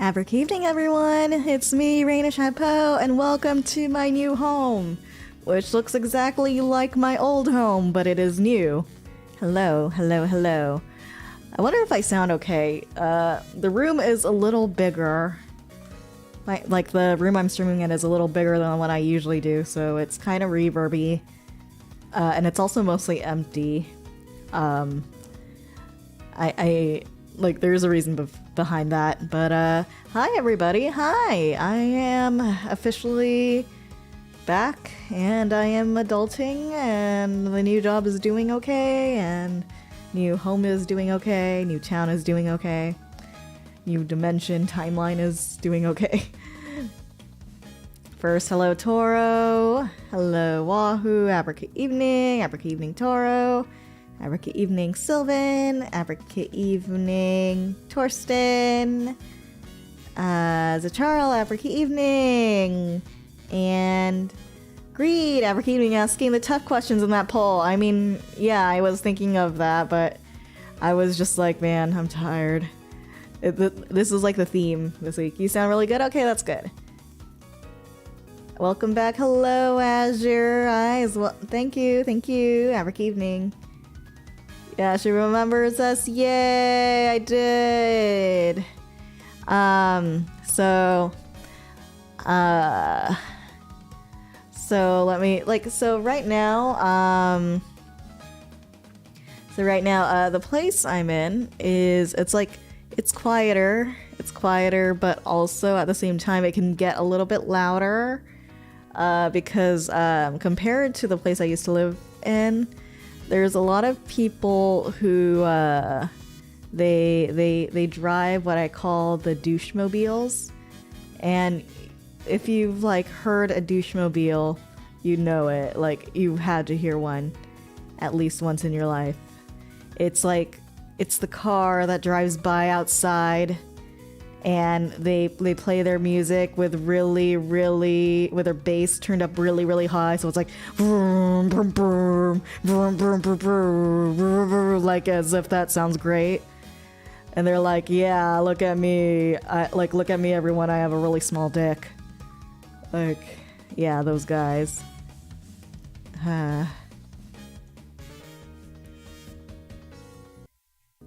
Good evening, everyone! It's me, Reyna Chapeau, and welcome to my new home, which looks exactly like my old home, but it is new. Hello, hello, hello. I wonder if I sound okay. The room is a little bigger. Like the room I'm streaming in is a little bigger than what I usually do, so it's kind of reverby. And it's also mostly empty. Like, there's a reason behind that, but, hi everybody, hi! I am officially back, and I am adulting, and the new job is doing okay, and new home is doing okay, new town is doing okay, new dimension timeline is doing okay. First, hello Toro, hello Wahoo, Abraka evening Toro, Abraka evening Sylvan, Abraka evening Torsten, Zacharl, Abraka evening, and Greed, Abraka evening, asking the tough questions in that poll. I mean, yeah, I was thinking of that, but I was just like, man, I'm tired. This is like the theme this week. You sound really good? Okay, that's good. Welcome back. Hello, Azure Eyes. Well, thank you, Abraka evening. Yeah, she remembers us. Yay, I did. So let me, so right now, the place I'm in is, it's quieter, but also at the same time it can get a little bit louder, because, compared to the place I used to live in, there's a lot of people who, they drive what I call the douchemobiles, and if you've, heard a douchemobile, you know it, you've had to hear one at least once in your life. It's the car that drives by outside, and they play their music with with their bass turned up really high, so it's like vroom, vroom, vroom, vroom, vroom, vroom, vroom, vroom, like as if that sounds great. And they're like, yeah, look at me, look at me everyone, I have a really small dick. Yeah, those guys.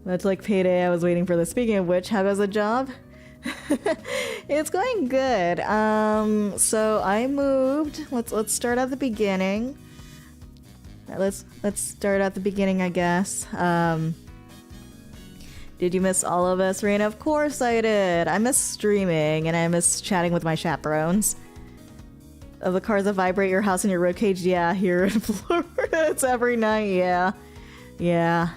That's like payday, I was waiting for this. Speaking of which, how goes the job? It's going good. So I moved. Let's start at the beginning. Let's start at the beginning, I guess. Did you miss all of us, Reyna? Of course I did. I miss streaming, and I miss chatting with my chaperones. Of the cars that vibrate your house and your road cage, yeah, here in Florida, it's every night, yeah. Yeah.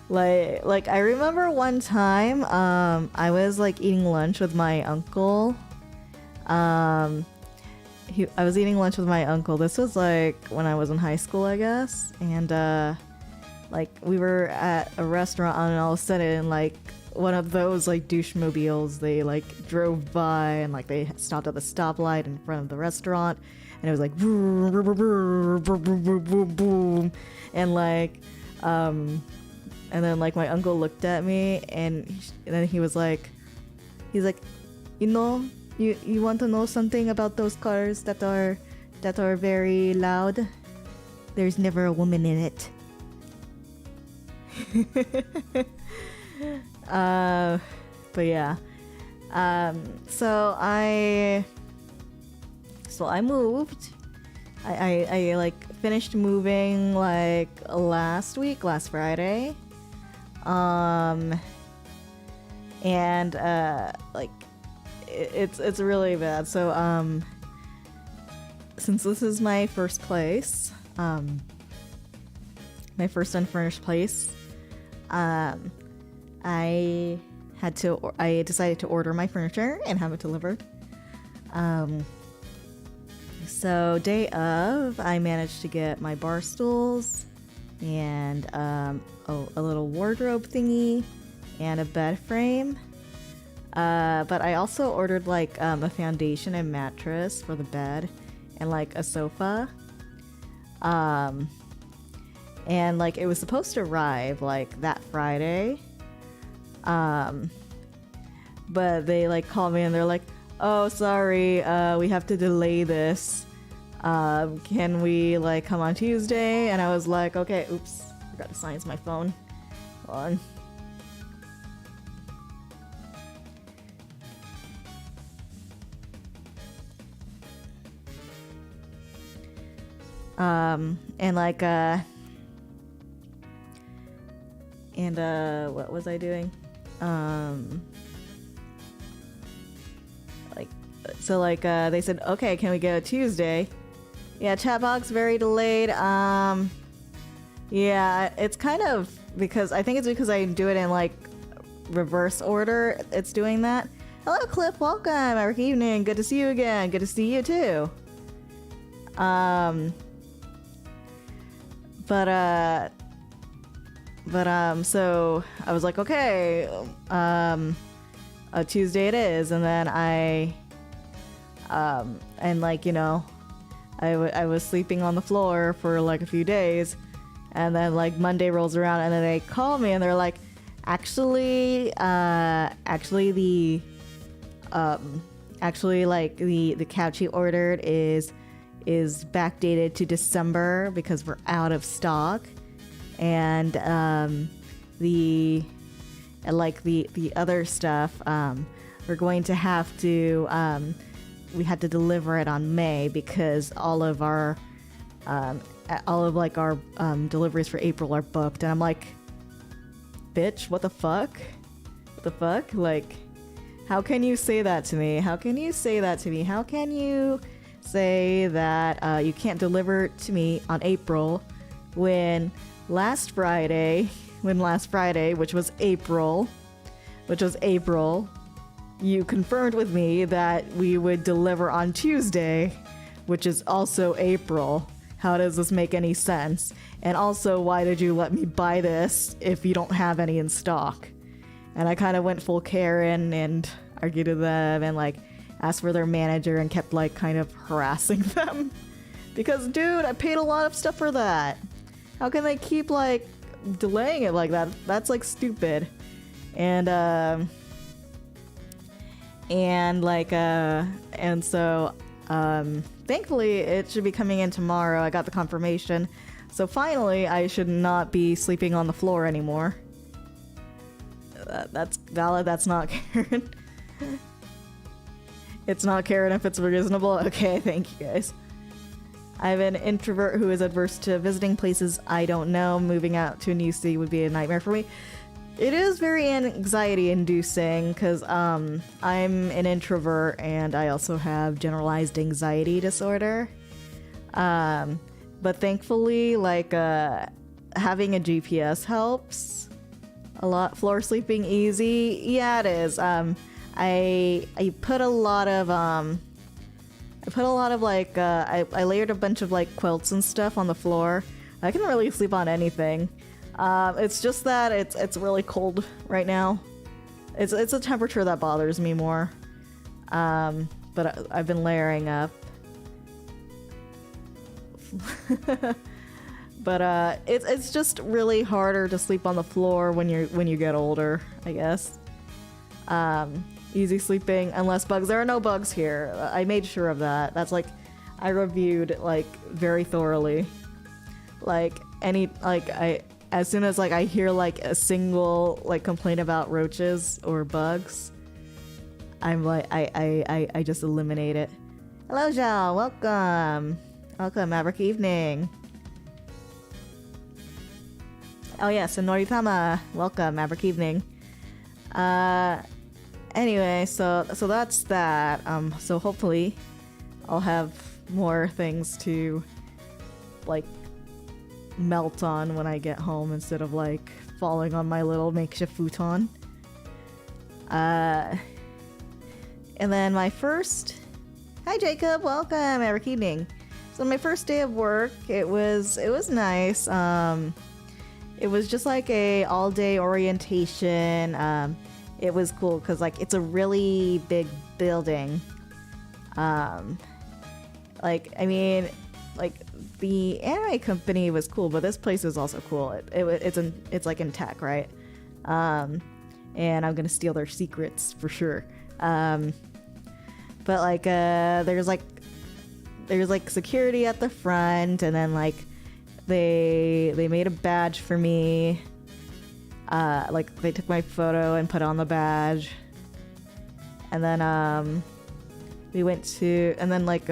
I remember one time, I was eating lunch with my uncle. I was eating lunch with my uncle. This was when I was in high school, I guess. And we were at a restaurant, and all of a sudden, one of those douchemobiles, they drove by, and they stopped at the stoplight in front of the restaurant, and it was boom, boom, boom, boom, boom, boom, boom, and then my uncle looked at me, and then he's like, you know, you want to know something about those cars that are very loud? There's never a woman in it. But yeah. So I moved. I finished moving last Friday. And it's really bad. So since this is my first place, my first unfurnished place, I decided to order my furniture and have it delivered. So day of, I managed to get my bar stools and a little wardrobe thingy and a bed frame. But I also ordered a foundation and mattress for the bed and a sofa. and like it was supposed to arrive like that Friday. But they like called me and they're like, oh, sorry, we have to delay this. Can we like come on Tuesday? And I was like, okay, oops, forgot to silence my phone. Hold on. And like, what was I doing? So like, they said, okay, can we go Tuesday? Yeah, chat box very delayed. Yeah, it's kind of because I think it's because I do it in like reverse order. It's doing that. Hello, Cliff. Welcome. Every evening. Good to see you again. Good to see you too. So I was like, okay, Tuesday it is, and then and like, you know, I was sleeping on the floor for like a few days, and then like Monday rolls around, and then they call me and they're like, actually the couch you ordered is backdated to December because we're out of stock, and the other stuff, we're going to have to we had to deliver it on May because all of our deliveries for April are booked. And I'm like, bitch, what the fuck? What the fuck? Like, how can you say that to me? How can you say that to me? How can you say that you can't deliver to me on April when last Friday, which was April, you confirmed with me that we would deliver on Tuesday, which is also April. How does this make any sense? And also, why did you let me buy this if you don't have any in stock? And I kind of went full Karen and argued with them and like asked for their manager and kept like kind of harassing them. Because dude, I paid a lot of stuff for that. How can they keep like delaying it like that? That's like stupid. And so thankfully it should be coming in tomorrow. I got the confirmation. So finally I should not be sleeping on the floor anymore. That's valid. That's not Karen. It's not Karen if it's reasonable. Okay, thank you guys. I'm an introvert who is adverse to visiting places I don't know. Moving out to a new city would be a nightmare for me. It is very anxiety inducing because I'm an introvert and I also have generalized anxiety disorder. But thankfully, like, having a GPS helps a lot. Floor sleeping easy. Yeah, it is. I put a lot of like, I layered a bunch of like quilts and stuff on the floor. I can really sleep on anything. It's just that it's really cold right now. It's a temperature that bothers me more. But I've been layering up. But it's just really harder to sleep on the floor when you get older, I guess. Easy sleeping and less bugs. There are no bugs here. I made sure of that. That's like I reviewed like very thoroughly. Like as soon as like I hear like a single like complaint about roaches or bugs, I'm like I just eliminate it. Hello, Zhao. Welcome, Maverick Evening. Oh yes, and Noritama. Welcome, Maverick Evening. Anyway, so that's that. So hopefully I'll have more things to like melt on when I get home instead of like falling on my little makeshift futon. And then my first... Hi Jacob, welcome, Eric Evening. So my first day of work, it was nice. It was just like a all-day orientation. It was cool because like it's a really big building. Like, I mean, like the anime company was cool, but this place was also cool. It's like in tech, right? And I'm gonna steal their secrets for sure. But like there's like security at the front, and then like they made a badge for me. Like they took my photo and put on the badge, and then we went to, and then like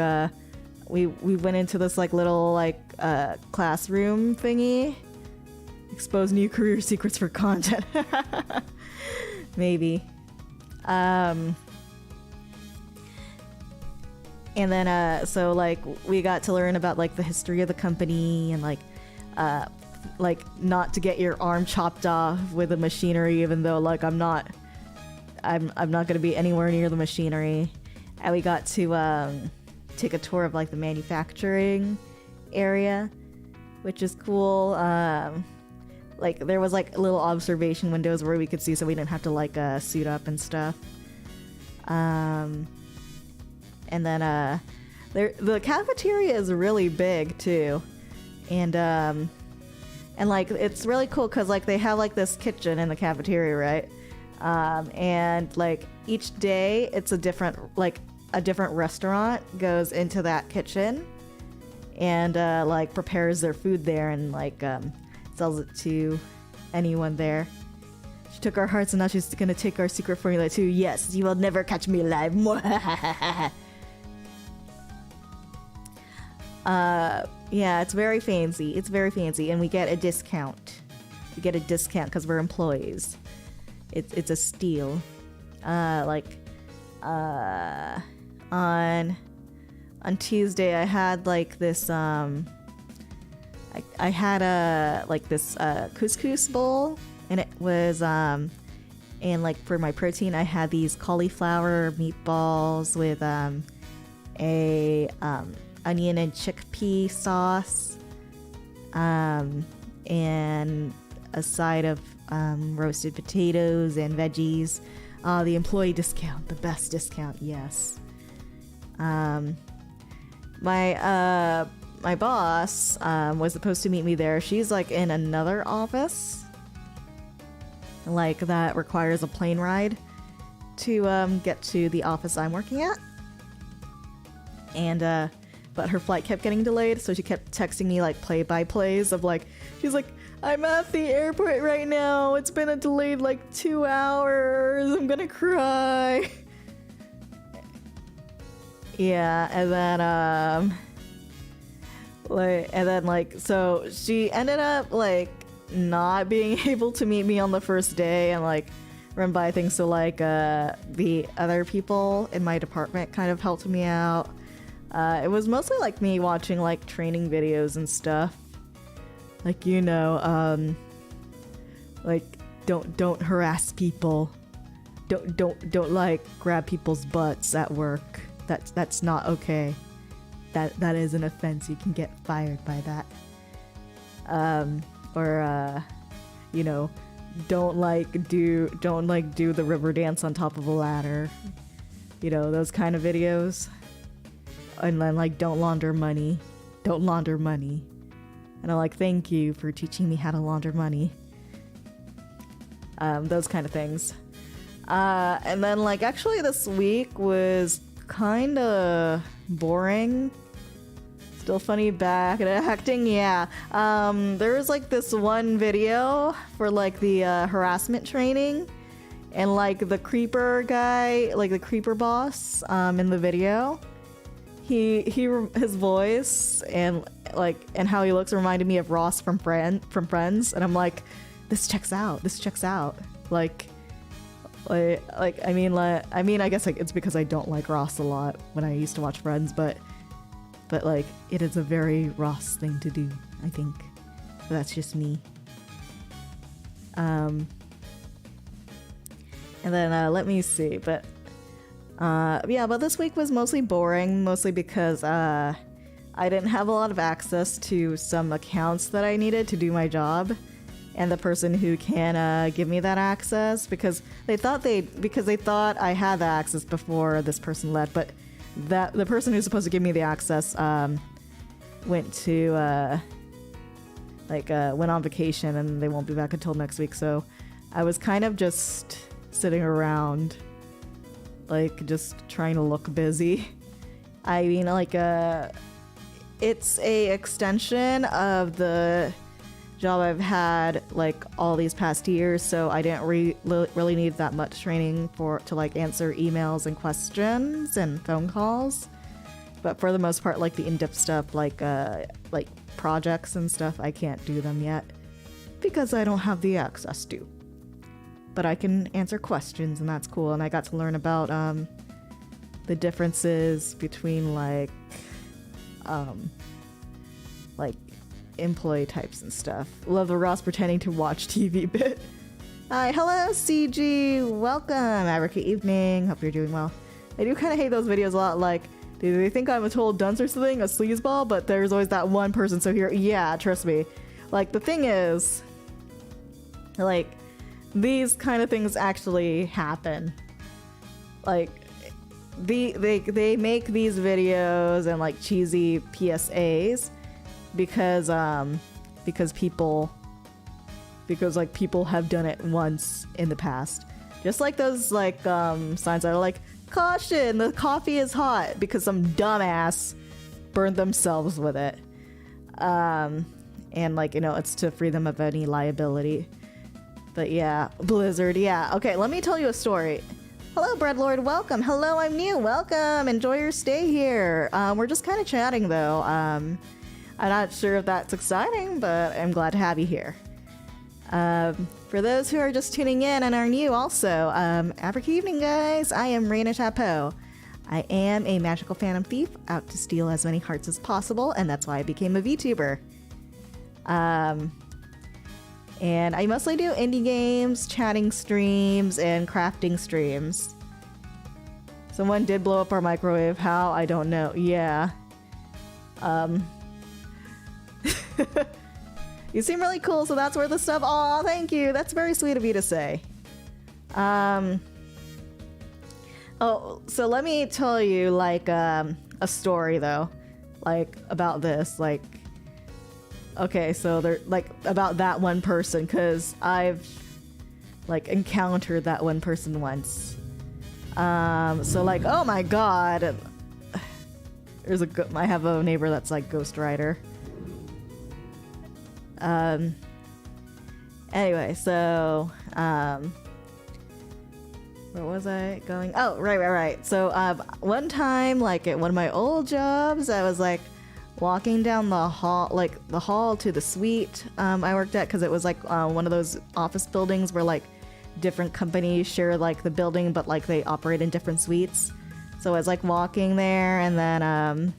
we went into this like little like classroom thingy. Expose new career secrets for content. Maybe. And then so like we got to learn about like the history of the company, and like not to get your arm chopped off with the machinery, even though like I'm not gonna be anywhere near the machinery. And we got to take a tour of like the manufacturing area, which is cool. Like there was like little observation windows where we could see, so we didn't have to like suit up and stuff. And then the cafeteria is really big too, and like it's really cool because like they have like this kitchen in the cafeteria, right? And like each day it's a different restaurant goes into that kitchen and like prepares their food there, and like sells it to anyone there. She took our hearts, and now she's gonna take our secret formula too. Yes, you will never catch me alive. Yeah, it's very fancy. It's very fancy, and we get a discount. We get a discount because we're employees. It's a steal. On Tuesday I had like this I had this couscous bowl, and it was and like for my protein I had these cauliflower meatballs with a onion and chickpea sauce, and a side of roasted potatoes and veggies. The employee discount, the best discount, yes. My boss was supposed to meet me there. She's like in another office, like that requires a plane ride to get to the office I'm working at. And but her flight kept getting delayed, so she kept texting me like play-by-plays of like, she's like, I'm at the airport right now. It's been a delayed like 2 hours. I'm gonna cry. Yeah, and then so she ended up like not being able to meet me on the first day and like run by things. So like the other people in my department kind of helped me out. It was mostly like me watching like training videos and stuff. Like, you know, like don't harass people. Don't like grab people's butts at work. That's not okay. That is an offense. You can get fired by that. Or you know, don't do the river dance on top of a ladder. You know, those kind of videos. And then like don't launder money. And I'm like, thank you for teaching me how to launder money. Those kind of things. And then like actually this week was kind of boring. Still funny back at acting, yeah. There was like this one video for like the harassment training, and like the creeper guy, like the creeper boss, in the video, his voice and how he looks reminded me of Ross from Friends, and I'm like, this checks out. I mean, I guess like it's because I don't like Ross a lot when I used to watch Friends, but like it is a very Ross thing to do, I think. But that's just me. And then let me see, but but this week was mostly boring, mostly because I didn't have a lot of access to some accounts that I needed to do my job, and the person who can give me that access, because they thought I had the access before this person left, but that the person who's supposed to give me the access went to went on vacation, and they won't be back until next week. So I was kind of just sitting around, like just trying to look busy. I mean, like it's a extension of the job I've had like all these past years, so I didn't really need that much training to like answer emails and questions and phone calls. But for the most part, like the in-depth stuff, like projects and stuff, I can't do them yet because I don't have the access to. But I can answer questions, and that's cool. And I got to learn about the differences between like employee types and stuff. Love the Ross pretending to watch TV bit. Hi, hello CG, welcome. Africa evening. Hope you're doing well. I do kind of hate those videos a lot. Like, do they think I'm a total dunce or something, a sleazeball? But there's always that one person. So here, yeah, trust me. Like the thing is, like these kind of things actually happen. Like they make these videos and like cheesy PSAs because people have done it once in the past. Just like those like signs that are like, caution, the coffee is hot, because some dumbass burned themselves with it. And like, you know, it's to free them of any liability. But yeah, Blizzard, yeah. Okay, let me tell you a story. Hello, Breadlord, welcome. Hello, I'm new, welcome. Enjoy your stay here. We're just kind of chatting though. I'm not sure if that's exciting, but I'm glad to have you here. For those who are just tuning in and are new also, Africa evening, guys. I am Reyna Chapeau. I am a magical phantom thief out to steal as many hearts as possible, and that's why I became a VTuber. And I mostly do indie games, chatting streams, and crafting streams. Someone did blow up our microwave. How? I don't know. Yeah. You seem really cool, so that's where the stuff. Aw, thank you. That's very sweet of you to say. Oh, so let me tell you like a story though, like about this. Like, okay, so they're like about that one person, because I've like encountered that one person once. So like, oh my god, I have a neighbor that's like Ghost Rider. Anyway, so, where was I going? Oh, right. So, one time, like, at one of my old jobs, I was, like, walking down the hall to the suite, I worked at, because it was, like, one of those office buildings where, like, different companies share, like, the building, but, like, they operate in different suites. So I was, like, walking there, and then,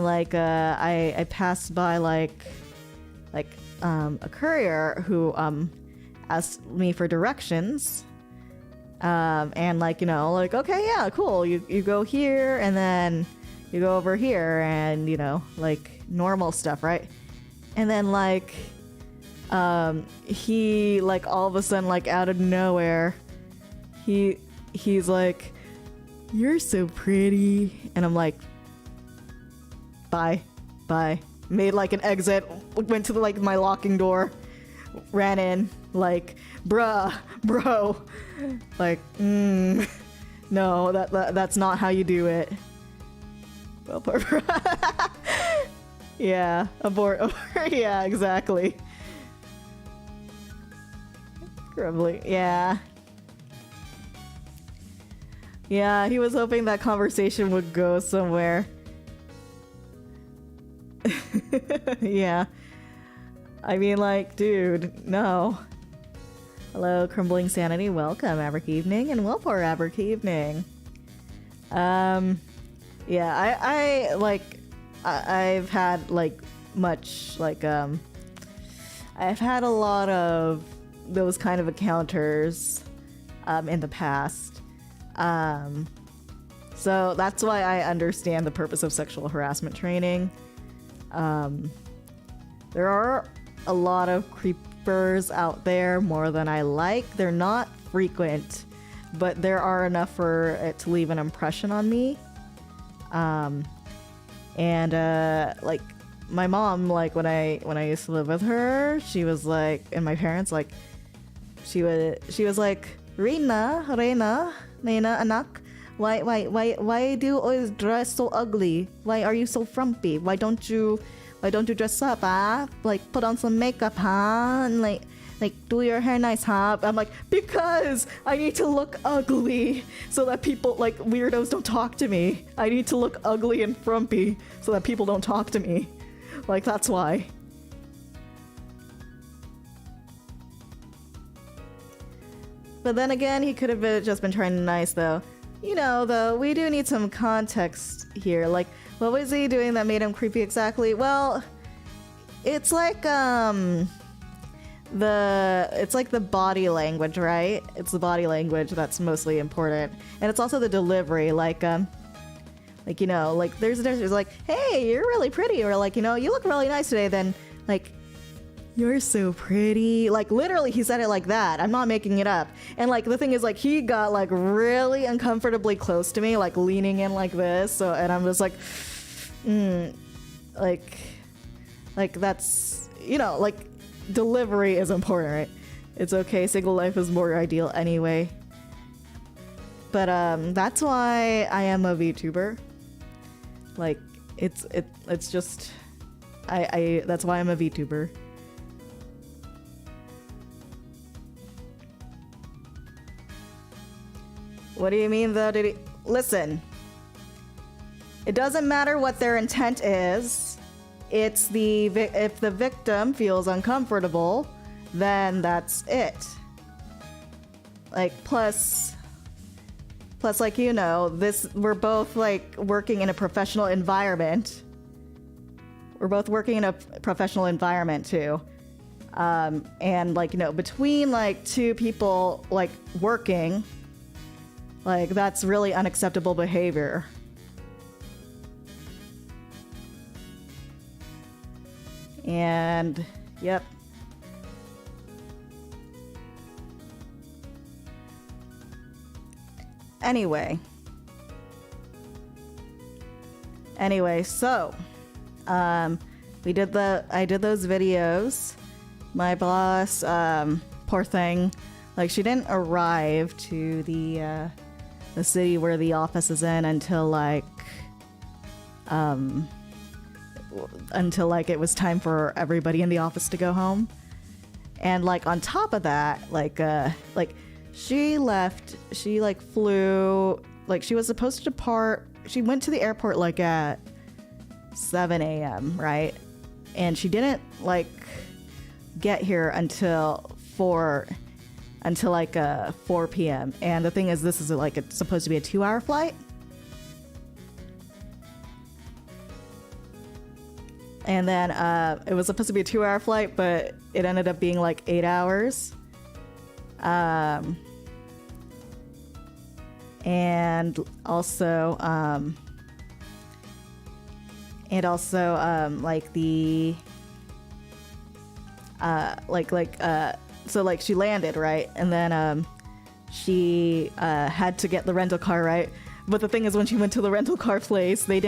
like, I passed by, like, a courier who asked me for directions, and like, you know, like, okay, yeah, cool, you go here and then you go over here, and you know, like normal stuff, right? And then like he like all of a sudden, like out of nowhere, he's like, "You're so pretty," and I'm like, bye. Made like an exit, went to the, like my locking door, ran in, like, bro, like, no, that's not how you do it. Well, yeah, abort, yeah, exactly. Grumbly, yeah. Yeah, he was hoping that conversation would go somewhere. Yeah. I mean, like, dude, no. Hello, Crumbling Sanity. Welcome, Abric Evening, and welcome, Abric Evening. Yeah, I've had, like, much, like, I've had a lot of those kind of encounters, in the past. So that's why I understand the purpose of sexual harassment training. There are a lot of creepers out there, more than I like. They're not frequent, but there are enough for it to leave an impression on me. And like my mom, like when I used to live with her, she was like, and my parents, like she was like, Reyna anak, why do you always dress so ugly? Why are you so frumpy? Why don't you dress up, huh? Like put on some makeup, huh? And like do your hair nice, huh? I'm like, because I need to look ugly so that people, like, weirdos don't talk to me. I need to look ugly and frumpy so that people don't talk to me. Like, that's why. But then again, he could have just been trying to be nice, though. You know, though, we do need some context here. Like, what was he doing that made him creepy exactly? Well, it's like, it's like the body language, right? It's the body language that's mostly important. And it's also the delivery, like, you know, like, there's like, hey, you're really pretty, or like, you know, you look really nice today, then, like, you're so pretty. Like, literally, he said it like that. I'm not making it up. And, like, the thing is, like, he got, like, really uncomfortably close to me, like, leaning in like this, so, and I'm just like, like, that's, you know, like, delivery is important, right? It's okay, single life is more ideal anyway. But that's why I am a VTuber. Like, it's just I that's why I'm a VTuber. What do you mean though? Listen, it doesn't matter what their intent is. It's if the victim feels uncomfortable, then that's it. Like, plus, like, you know, we're both, like, working in a professional environment. We're both working in a professional environment, too. And, like, you know, between, like, two people, like, working, like, that's really unacceptable behavior. And, yep. Anyway, so, I did those videos. My boss, poor thing, like, she didn't arrive to the city where the office is in until like it was time for everybody in the office to go home. And like on top of that, like she flew, like she was supposed to depart, she went to the airport like at 7 a.m., right? And she didn't like get here until 4 p.m. And the thing is, this is like, it's supposed to be a 2-hour flight. And then it was supposed to be a 2-hour flight, but it ended up being like 8 hours. And also like the so like she landed, right? And then she had to get the rental car, right? But the thing is, when she went to the rental car place, there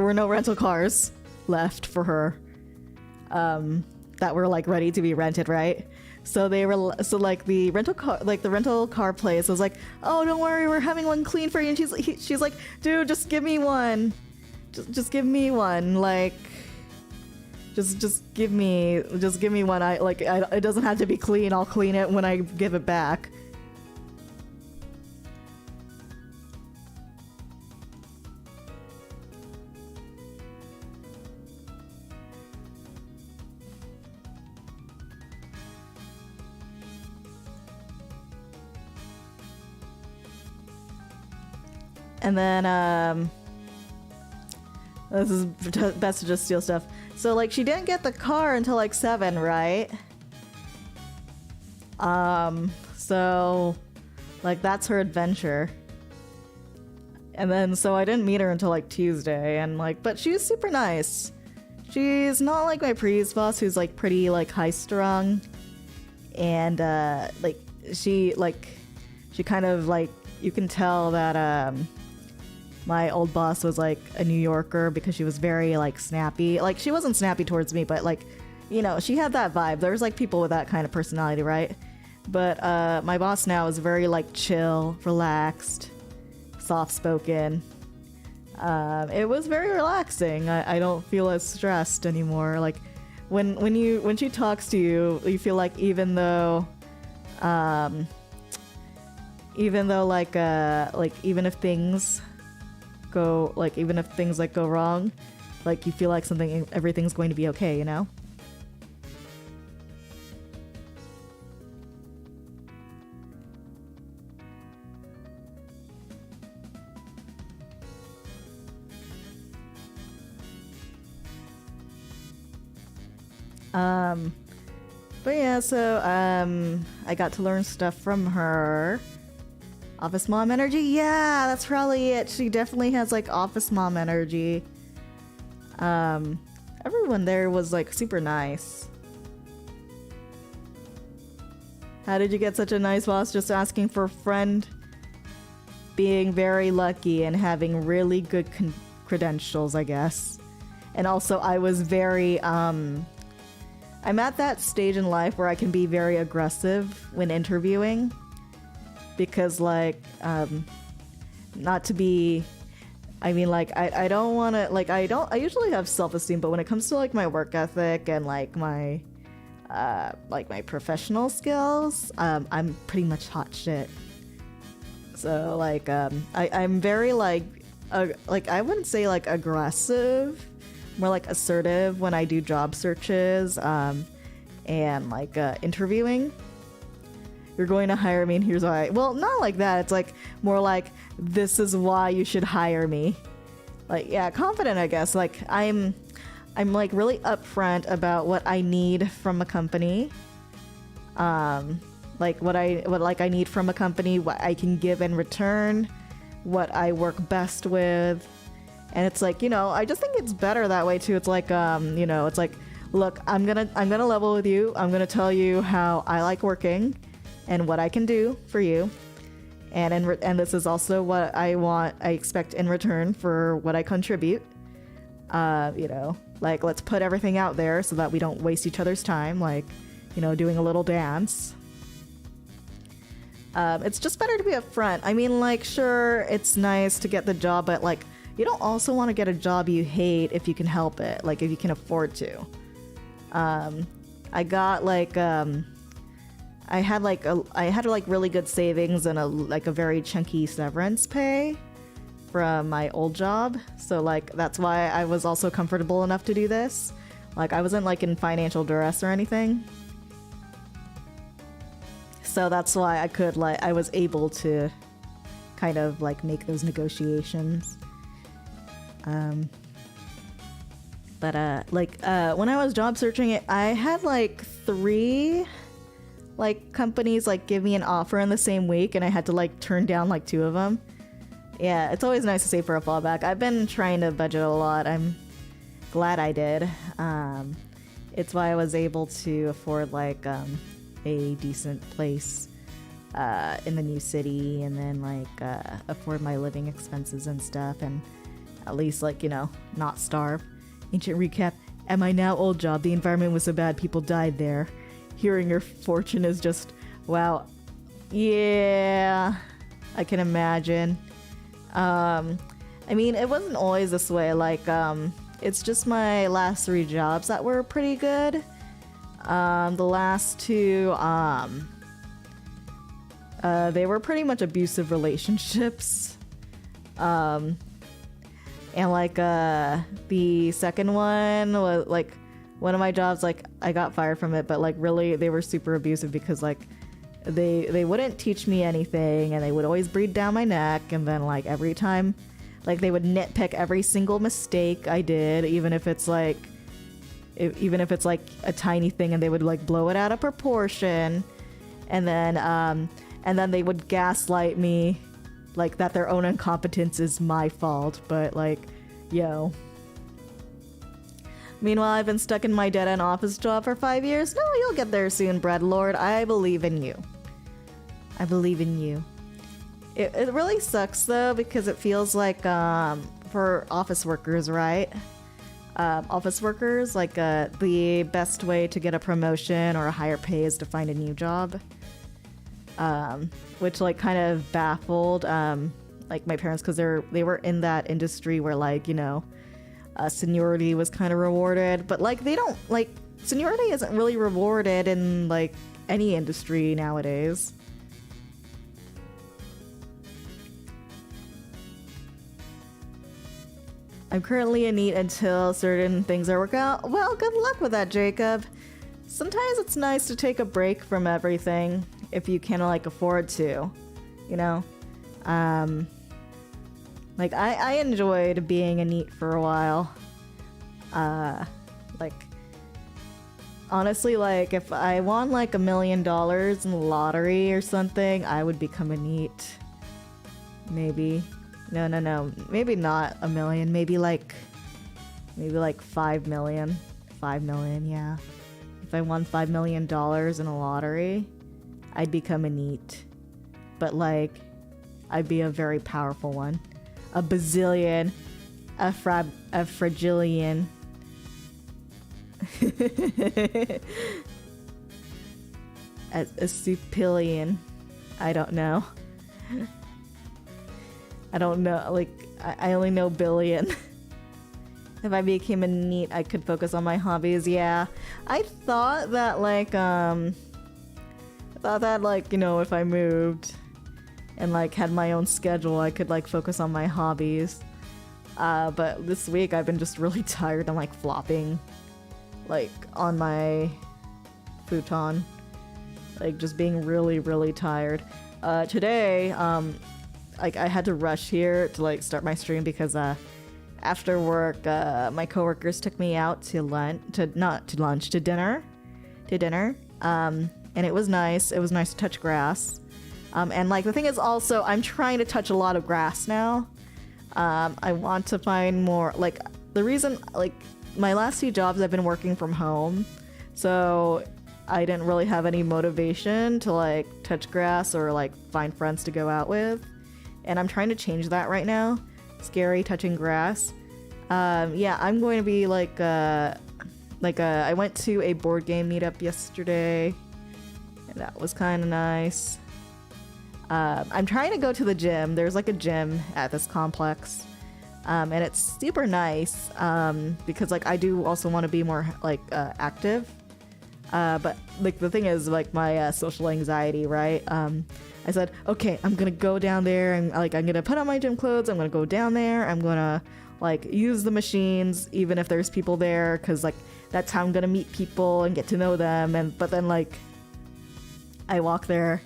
were no rental cars left for her that were like ready to be rented, right? So the rental car place was like, oh, don't worry, we're having one clean for you. And she's like, dude, just give me one. Just give me one. Like, just give me one. It doesn't have to be clean. I'll clean it when I give it back. And then, this is best to just steal stuff. So, like, she didn't get the car until, like, 7, right? So, like, that's her adventure. And then, so I didn't meet her until, like, Tuesday, and, like, but she was super nice. She's not like my previous boss, who's, like, pretty, like, high-strung. And, she kind of, like, you can tell that, my old boss was like a New Yorker because she was very like snappy. Like she wasn't snappy towards me, but like, you know, she had that vibe. There's like people with that kind of personality, right? But my boss now is very like chill, relaxed, soft-spoken. It was very relaxing. I don't feel as stressed anymore. Like when she talks to you, you feel like even though like even if things go wrong, like you feel like everything's going to be okay, you know? But yeah, so I got to learn stuff from her. Office mom energy? Yeah, that's probably it. She definitely has like office mom energy. Everyone there was like super nice. How did you get such a nice boss? Just asking for a friend. Being very lucky and having really good credentials, I guess. And also I was very I'm at that stage in life where I can be very aggressive when interviewing, because like not to be, I mean, like I don't want to, like I usually have self-esteem, but when it comes to like my work ethic and like my professional skills, I'm pretty much hot shit. So like I'm very like I wouldn't say like aggressive, more like assertive when I do job searches and like interviewing. You're going to hire me and here's why. Well, not like that. It's like more like, this is why you should hire me. Like, yeah, confident, I guess. Like I'm like really upfront about what I need from a company. Like what I need from a company, what I can give in return, what I work best with. And it's like, you know, I just think it's better that way too. It's like, you know, it's like, look, I'm gonna level with you. I'm gonna tell you how I like working and what I can do for you. And this is also what I expect in return for what I contribute. You know, like, let's put everything out there so that we don't waste each other's time. Like, you know, doing a little dance. It's just better to be upfront. I mean, like, sure, it's nice to get the job, but like, you don't also want to get a job you hate if you can help it, like if you can afford to. I got like I had really good savings and a very chunky severance pay from my old job, so like that's why I was also comfortable enough to do this. Like I wasn't like in financial duress or anything, so that's why I was able to kind of like make those negotiations. When I was job searching, I had like 3 like companies like give me an offer in the same week, and I had to like turn down like 2 of them. Yeah, it's always nice to save for a fallback. I've been trying to budget a lot. I'm glad I did. It's why I was able to afford like a decent place in the new city, and then like afford my living expenses and stuff, and at least, like, you know, not starve. Ancient recap. At my now old job, the environment was so bad people died there. Hearing your fortune is just, wow. Yeah, I can imagine. I mean, it wasn't always this way. Like, it's just my last 3 jobs that were pretty good. The last 2, they were pretty much abusive relationships. And like the second one was like one of my jobs, like I got fired from it, but like really they were super abusive because like they wouldn't teach me anything, and they would always breathe down my neck, and then like every time like they would nitpick every single mistake I did, even if it's like a tiny thing, and they would like blow it out of proportion, and then they would gaslight me like that their own incompetence is my fault. But like, yo. Meanwhile, I've been stuck in my dead-end office job for 5 years. No, you'll get there soon, Bread Lord. I believe in you. I believe in you. It really sucks though, because it feels like for office workers, right? Office workers, like the best way to get a promotion or a higher pay is to find a new job, which like kind of baffled like my parents, because they were in that industry where, like, you know, seniority was kind of rewarded, but like they don't, like, seniority isn't really rewarded in like any industry nowadays. I'm currently a NEET until certain things are working out. Well, good luck with that, Jacob. Sometimes it's nice to take a break from everything if you can, like, afford to, you know? Like, I enjoyed being a NEET for a while. Like, honestly, like, if I won, like, $1 million in the lottery or something, I would become a NEET. Maybe. No. Maybe not 1 million. Maybe like 5 million. 5 million, yeah. If I won $5 million in a lottery, I'd become a NEET. But like, I'd be a very powerful one. A bazillion. A fragillion. a supillion. I don't know. I don't know, like, I only know billion. If I became a NEET, I could focus on my hobbies, yeah. I thought that, like, you know, if I moved and, like, had my own schedule, I could, like, focus on my hobbies. But this week, I've been just really tired. I'm, like, flopping, like, on my futon. Like, just being really, really tired. Today, like, I had to rush here to, like, start my stream because after work my coworkers took me out to dinner, and it was nice. It was nice to touch grass, and like the thing is also I'm trying to touch a lot of grass now. I want to find more, like, the reason, like, my last few jobs I've been working from home, so I didn't really have any motivation to, like, touch grass or, like, find friends to go out with. And I'm trying to change that right now. Scary touching grass. Yeah, I'm going to be like I went to a board game meetup yesterday, and that was kind of nice. I'm trying to go to the gym. There's like a gym at this complex, and it's super nice because, like, I do also want to be more, like, active. But, like, the thing is, like, my social anxiety, right? I said, okay, I'm gonna go down there and, like, I'm gonna put on my gym clothes. I'm gonna go down there. I'm gonna, like, use the machines even if there's people there, because, like, that's how I'm gonna meet people and get to know them. But then, like, I walk there,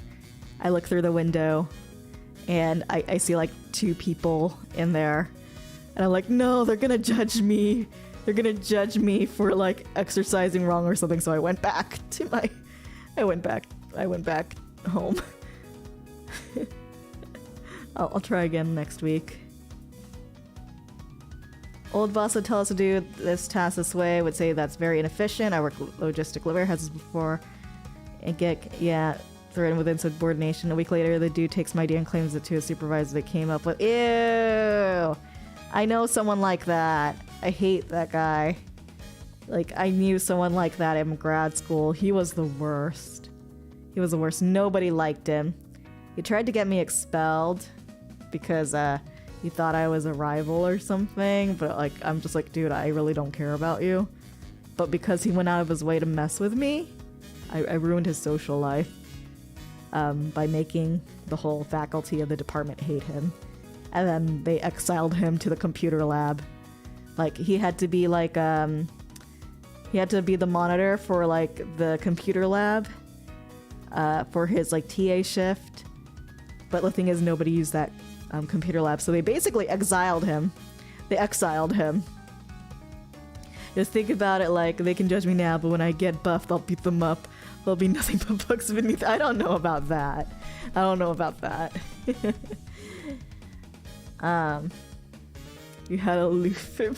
I look through the window, and I see, like, 2 people in there, and I'm like, no, they're gonna judge me. They're gonna judge me for, like, exercising wrong or something. So I went back home. I'll try again next week. Old boss would tell us to do this task this way, would say that's very inefficient. I worked logistic warehouses before and get, yeah, thrown with insubordination. A week later, the dude takes my idea and claims it to his supervisor that came up with. Ew! I know someone like that. I hate that guy. Like, I knew someone like that in grad school. He was the worst. He was the worst. Nobody liked him. He tried to get me expelled because he thought I was a rival or something, but, like, I'm just like, dude, I really don't care about you. But because he went out of his way to mess with me, I ruined his social life by making the whole faculty of the department hate him. And then they exiled him to the computer lab. Like, he had to be, like, he had to be the monitor for, like, the computer lab for his, like, TA shift. But the thing is, nobody used that computer lab, so they basically exiled him. They exiled him. Just think about it, like, they can judge me now, but when I get buffed, I'll beat them up. There'll be nothing but books beneath. I don't know about that. I don't know about that. You had a loofah.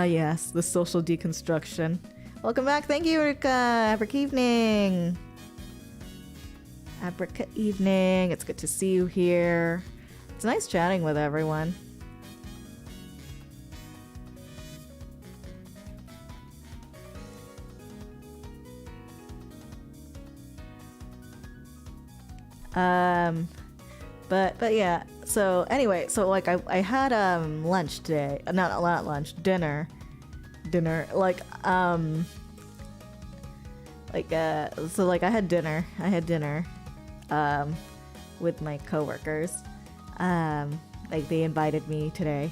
Yes, the social deconstruction. Welcome back. Thank you, Rika. Have a good evening. Abrica evening. It's good to see you here. It's nice chatting with everyone. But yeah, so anyway, so like I had lunch today. Not lunch, dinner. Like so like I had dinner with my coworkers. Like they invited me today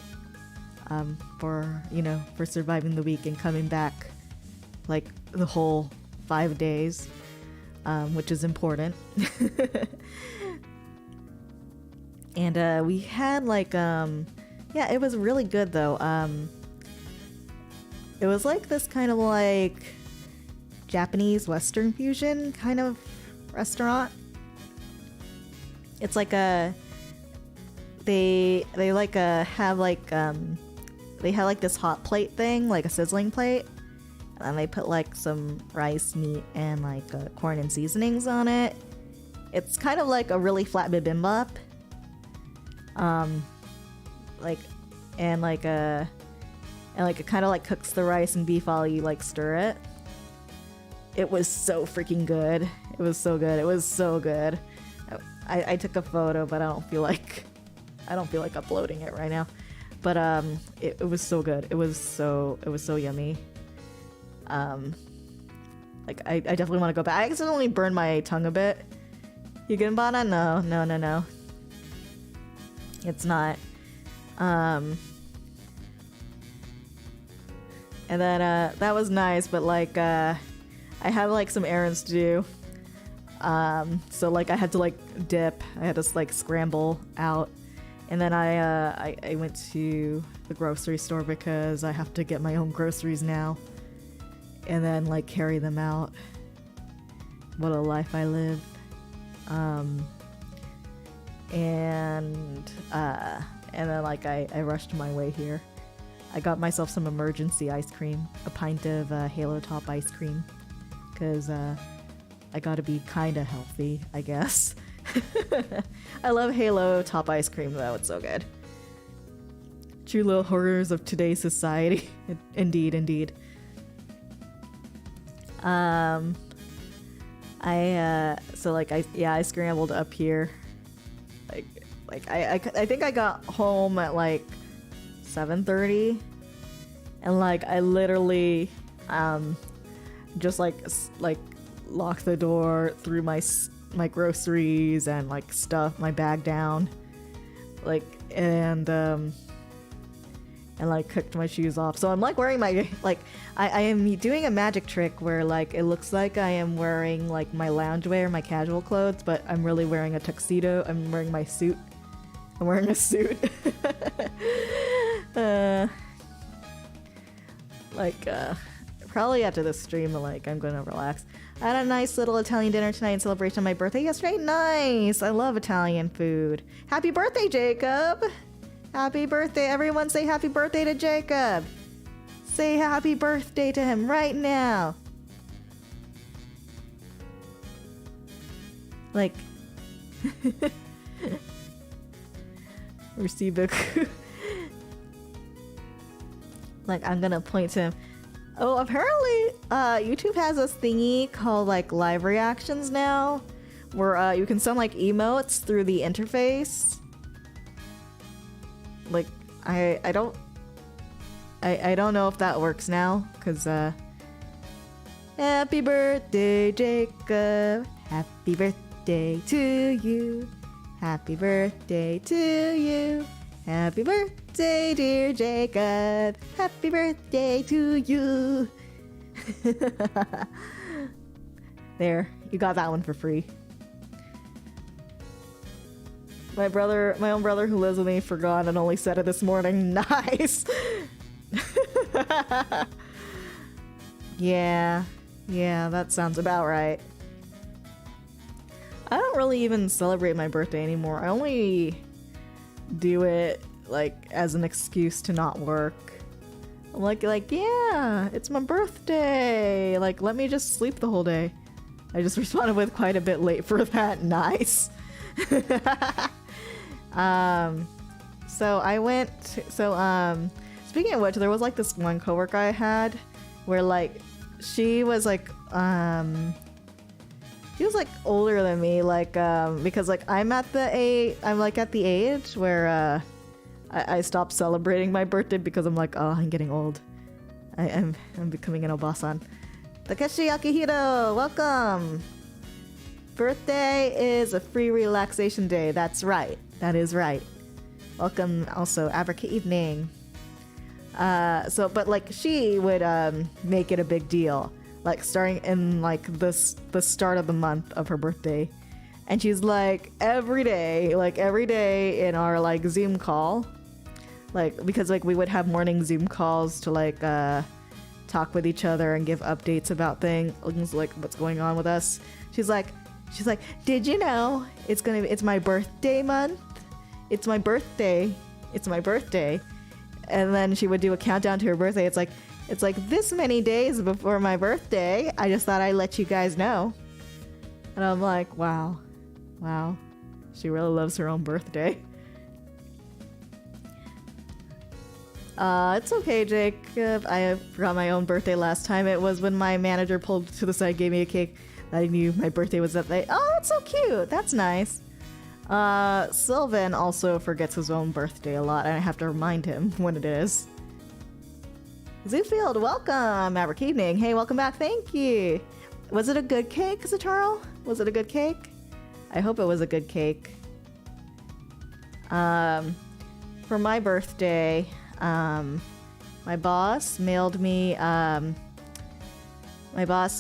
for, you know, for surviving the week and coming back like the whole 5 days, which is important. And we had like yeah, it was really good though. It was like this kind of like Japanese Western fusion kind of restaurant. It's like a they like have like they had like this hot plate thing, like a sizzling plate, and they put like some rice, meat, and like corn and seasonings on it. It's kind of like a really flat bibimbap. Like it kind of like cooks the rice and beef while you like stir it. It was so freaking good. It was so good. It was so good. I took a photo, but I don't feel like uploading it right now. But it was so good. It was so yummy. Like I definitely want to go back. I accidentally burned my tongue a bit. You getting banana? No. It's not. And then that was nice, but like I had like some errands to do. So like I had to like dip. I had to like scramble out. And then I went to the grocery store because I have to get my own groceries now. And then like carry them out. What a life I live. And then like I rushed my way here. I got myself some emergency ice cream, a pint of Halo Top ice cream, because I gotta be kind of healthy, I guess. I love Halo Top ice cream though, it's so good. True little horrors of today's society. Indeed. I scrambled up here. I think I got home at like 7:30, and like I literally just like locked the door, threw my groceries and like stuff my bag down, like and like cooked my shoes off. So I'm like wearing my I am doing a magic trick where like it looks like I am wearing like my loungewear, my casual clothes, but I'm really wearing a tuxedo. I'm wearing my suit. I'm wearing a suit. Probably after this stream, like I'm gonna relax. I had a nice little Italian dinner tonight in celebration of my birthday yesterday. Nice! I love Italian food. Happy birthday, Jacob! Happy birthday! Everyone say happy birthday to Jacob! Say happy birthday to him right now! Like... Merci beaucoup. Like, I'm gonna point to him. Oh, apparently, YouTube has this thingy called, like, live reactions now, where, you can send, like, emotes through the interface. Like, I don't know if that works now, because, Happy birthday, Jacob. Happy birthday to you. Happy birthday to you. Happy birthday, dear Jacob. Happy birthday to you. There, you got that one for free. My own brother who lives with me forgot and only said it this morning. Nice. Yeah, that sounds about right. I don't really even celebrate my birthday anymore. I only do it like as an excuse to not work. I'm like yeah, it's my birthday. Like let me just sleep the whole day. I just responded with quite a bit late for that. Nice. So I went speaking of which, there was like this one coworker I had where like she was like older than me, like because like I'm at the age where I stopped celebrating my birthday because I'm like, oh, I'm getting old. I'm becoming an obasan. Takeshi Akihiro, welcome. Birthday is a free relaxation day. That's right. That is right. Welcome also, Abraka Evening. But like she would make it a big deal, like starting in like the start of the month of her birthday, and she's like every day in our like Zoom call, like because like we would have morning Zoom calls to like talk with each other and give updates about things like what's going on with us. She's like, did you know it's my birthday month? It's my birthday. And then she would do a countdown to her birthday. It's like this many days before my birthday. I just thought I'd let you guys know. And I'm like, wow. She really loves her own birthday. It's okay, Jacob. I forgot my own birthday last time. It was when my manager pulled to the side, gave me a cake. I knew my birthday was that day. Oh, that's so cute. That's nice. Sylvan also forgets his own birthday a lot, and I have to remind him when it is. Zoofield, welcome! Maverick Evening. Hey, welcome back. Thank you. Was it a good cake, Zataro? Was it a good cake? I hope it was a good cake. For my birthday, my boss mailed me, my boss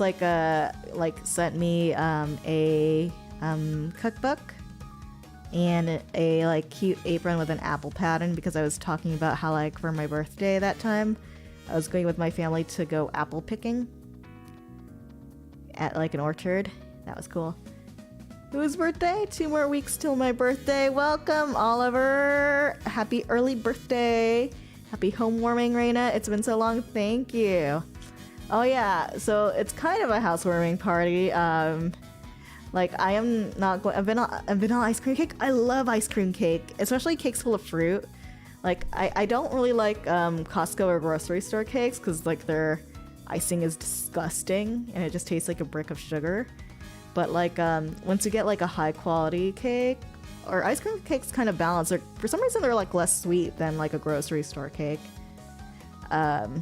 sent me a cookbook and a like cute apron with an apple pattern, because I was talking about how like for my birthday that time I was going with my family to go apple picking at like an orchard. That was cool. Whose birthday? 2 more weeks till my birthday. Welcome, Oliver. Happy early birthday. Happy home warming, Reyna. It's been so long. Thank you. Oh yeah, so it's kind of a housewarming party. Like I am not going. I've been on ice cream cake. I love ice cream cake, especially cakes full of fruit. Like I don't really like Costco or grocery store cakes because like their icing is disgusting and it just tastes like a brick of sugar. But like once you get like a high quality cake, or ice cream cakes kind of balance. For some reason they're like less sweet than like a grocery store cake. But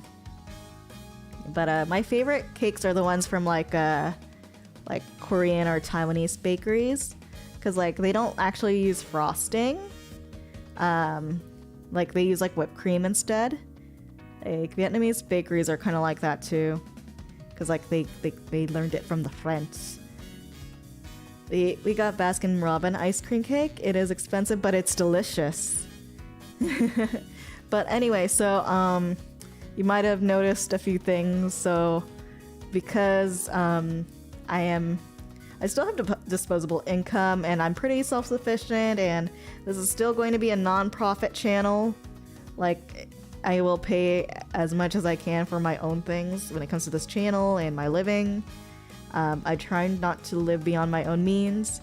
my favorite cakes are the ones from like Korean or Taiwanese bakeries, because like they don't actually use frosting. Like they use like whipped cream instead. Like Vietnamese bakeries are kind of like that too, because like they learned it from the French. We got Baskin Robbins ice cream cake. It is expensive, but it's delicious. But anyway, so you might have noticed a few things. So because I still have disposable income and I'm pretty self-sufficient, and this is still going to be a non-profit channel. Like I will pay as much as I can for my own things when it comes to this channel and my living. I try not to live beyond my own means.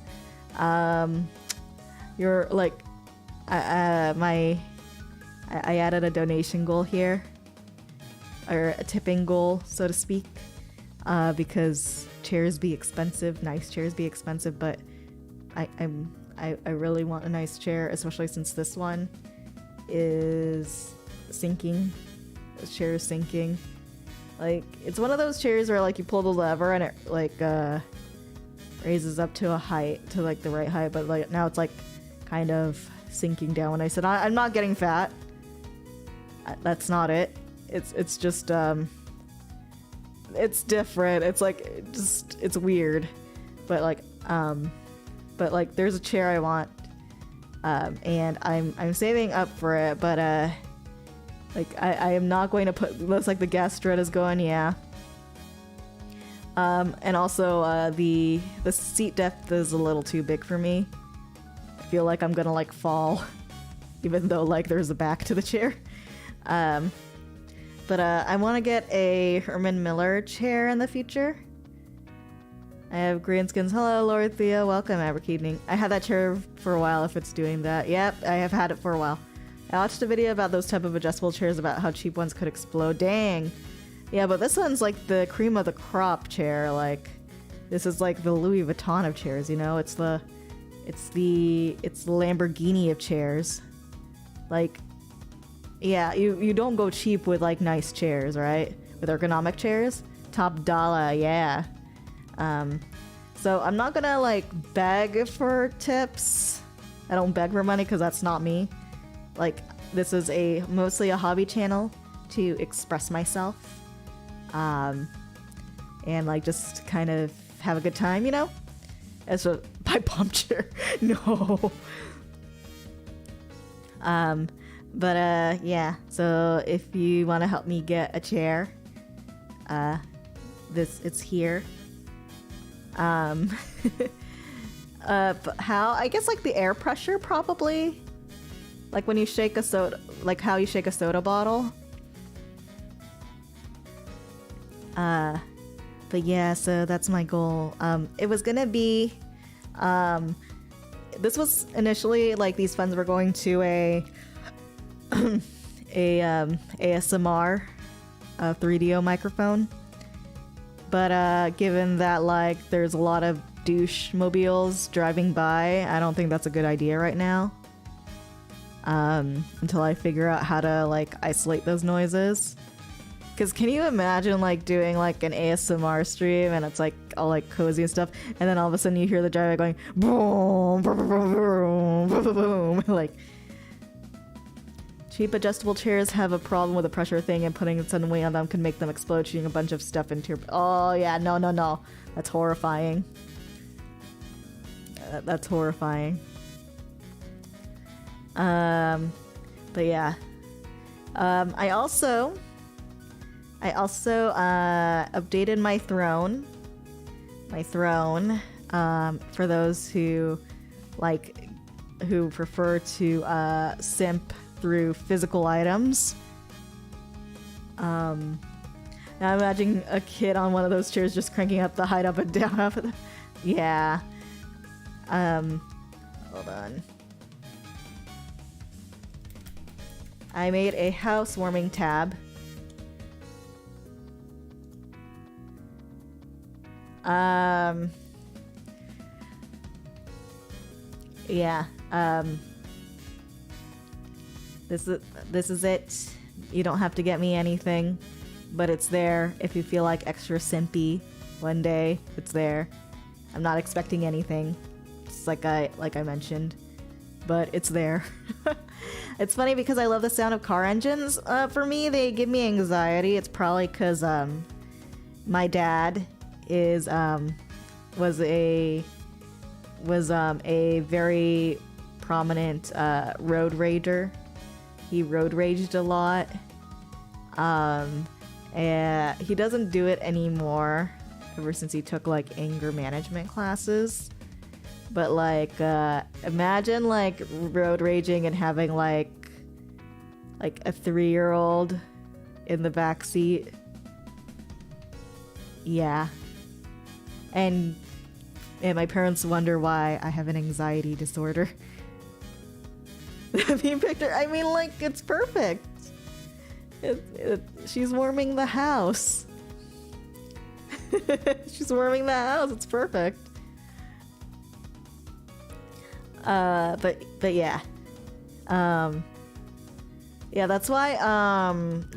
You're like, I added a donation goal here, or a tipping goal, so to speak, because chairs be expensive, nice chairs be expensive, but I really want a nice chair, especially since this one is sinking. This chair is sinking. Like, it's one of those chairs where like you pull the lever and it like raises up to a height, to like the right height, but like now it's like kind of sinking down. When I said I'm not getting fat, that's not it. It's just it's different. It's like it's weird, but like there's a chair I want, and I'm saving up for it, but like I am not going to put. Looks like the gas strut is going, yeah. And also the seat depth is a little too big for me. I feel like I'm gonna like fall, even though like there's a back to the chair. But I want to get a Herman Miller chair in the future. I have green skins. Hello, Lord Theo. Welcome, Aberkeeting. I had that chair for a while if it's doing that. Yep, I have had it for a while. I watched a video about those type of adjustable chairs about how cheap ones could explode. Dang. Yeah, but this one's like the cream of the crop chair. Like, this is like the Louis Vuitton of chairs, you know? It's the Lamborghini of chairs. Like, yeah, you don't go cheap with like nice chairs, right? With ergonomic chairs. Top dollar, yeah. So I'm not gonna like beg for tips. I don't beg for money because that's not me. Like, this is mostly a hobby channel to express myself. And like just kind of have a good time, you know? As a pipe bomb chair. No. But yeah, so if you want to help me get a chair, it's here. How? I guess like the air pressure probably. Like when you shake a soda, like how you shake a soda bottle. But yeah, so that's my goal. It was gonna be, this was initially like these funds were going to a ASMR 3DO microphone. But given that like there's a lot of douche mobiles driving by, I don't think that's a good idea right now. Until I figure out how to like isolate those noises. Because can you imagine like doing like an ASMR stream and it's like all like cozy and stuff, and then all of a sudden you hear the driver going boom, boom, boom, boom, boom, boom. Like, cheap adjustable chairs have a problem with the pressure thing, and putting sudden weight on them can make them explode, shooting a bunch of stuff into your... Oh yeah, no. That's horrifying. That's horrifying. But yeah. I also updated my throne. For those who prefer to simp through physical items. Now imagine a kid on one of those chairs just cranking up the height up and down. Yeah. Hold on. I made a housewarming tab. Yeah. This is it. You don't have to get me anything, but it's there if you feel like extra simpy one day. It's there. I'm not expecting anything. It's like I mentioned, but it's there. It's funny because I love the sound of car engines. For me, they give me anxiety. It's probably because my dad was a very prominent road rager. He road raged a lot. And he doesn't do it anymore ever since he took like anger management classes. But like imagine like road raging and having like a 3-year-old in the back seat. Yeah. And my parents wonder why I have an anxiety disorder. I mean, like, it's perfect. She's warming the house. She's warming the house. It's perfect. But yeah. Yeah, that's why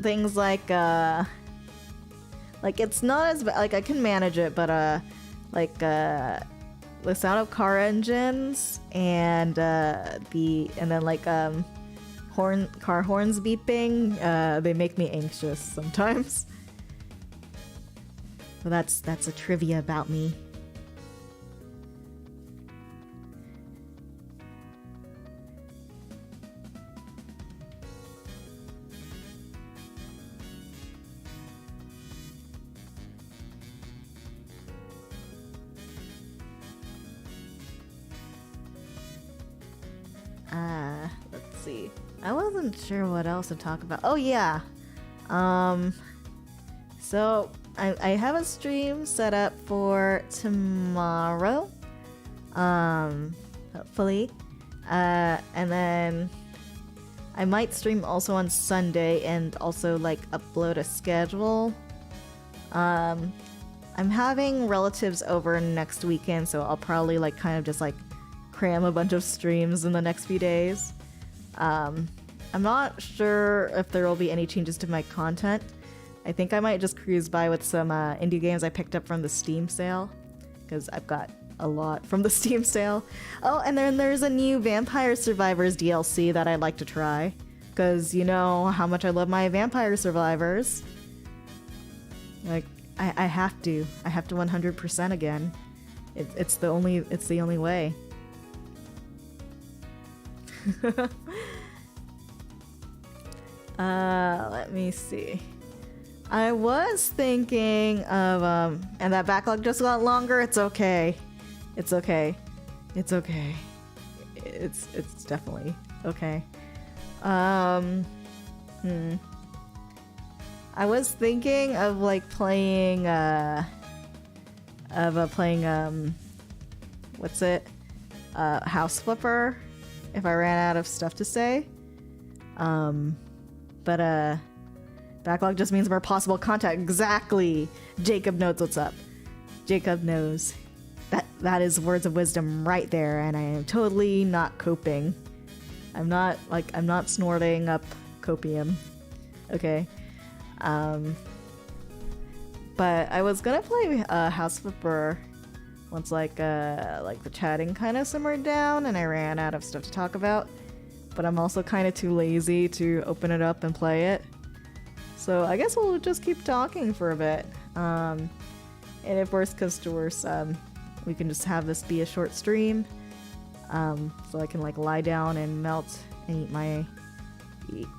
things like it's not as bad. Like, I can manage it, but the sound of car engines and then like car horns beeping, they make me anxious sometimes. So that's a trivia about me. Let's see. I wasn't sure what else to talk about. Oh yeah. So I have a stream set up for tomorrow, hopefully, and then I might stream also on Sunday and also like upload a schedule. I'm having relatives over next weekend, so I'll probably like kind of just like cram a bunch of streams in the next few days. I'm not sure if there will be any changes to my content. I think I might just cruise by with some indie games I picked up from the Steam sale, because I've got a lot from the Steam sale. Oh, and then there's a new Vampire Survivors DLC that I'd like to try, because you know how much I love my Vampire Survivors. Like, I have to 100% again. It's the only way. Let me see. I was thinking of and that backlog just got longer. It's okay. It's okay. It's okay. It's definitely okay. I was thinking of like playing what's it? House Flipper if I ran out of stuff to say. But backlog just means more possible content. Exactly. Jacob knows what's up. Jacob knows. That is words of wisdom right there, and I am totally not coping. I'm not snorting up copium. Okay. But I was gonna play House Flipper once like the chatting kind of simmered down and I ran out of stuff to talk about. But I'm also kind of too lazy to open it up and play it. So I guess we'll just keep talking for a bit. And if worst comes to worst, we can just have this be a short stream. So I can like lie down and melt and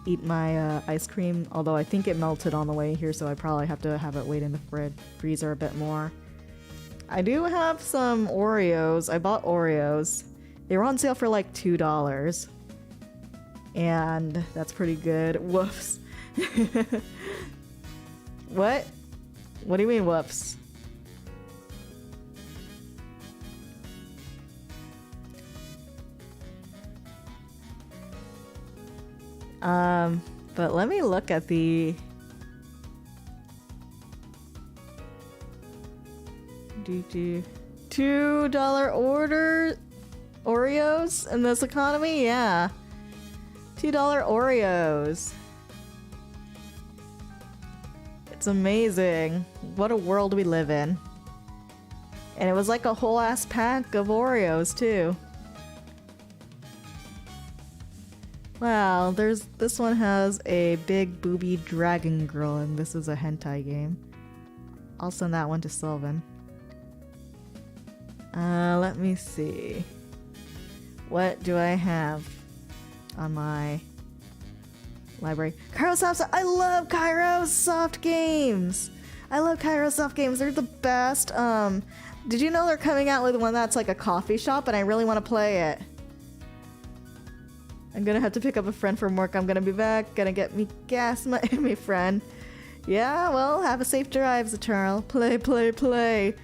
eat my ice cream. Although I think it melted on the way here, so I probably have to have it wait in the freezer a bit more. I do have some Oreos. I bought Oreos. They were on sale for like $2. And that's pretty good. Whoops. What? What do you mean, whoops? But let me look at the... $2 order Oreos in this economy? Yeah. $2 Oreos. It's amazing. What a world we live in. And it was like a whole ass pack of Oreos too. Wow, this one has a big booby dragon girl and this is a hentai game. I'll send that one to Sylvan. Let me see. What do I have on my library? Kairosoft. I love Kairosoft games. I love Kairosoft games. They're the best. Did you know they're coming out with one that's like a coffee shop, and I really want to play it. I'm gonna have to pick up a friend from work. I'm gonna be back. Gonna get me gas, my friend. Yeah, well, have a safe drive, Zatcharl. Play, play, play.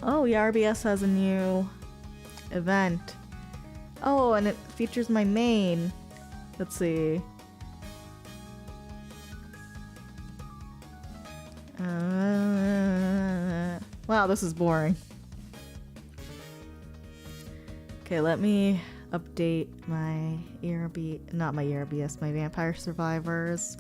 Oh, yeah, RBS has a new event. Oh, and it features my main. Let's see. Wow, this is boring. Okay, let me update my not my ERBS, my Vampire Survivors.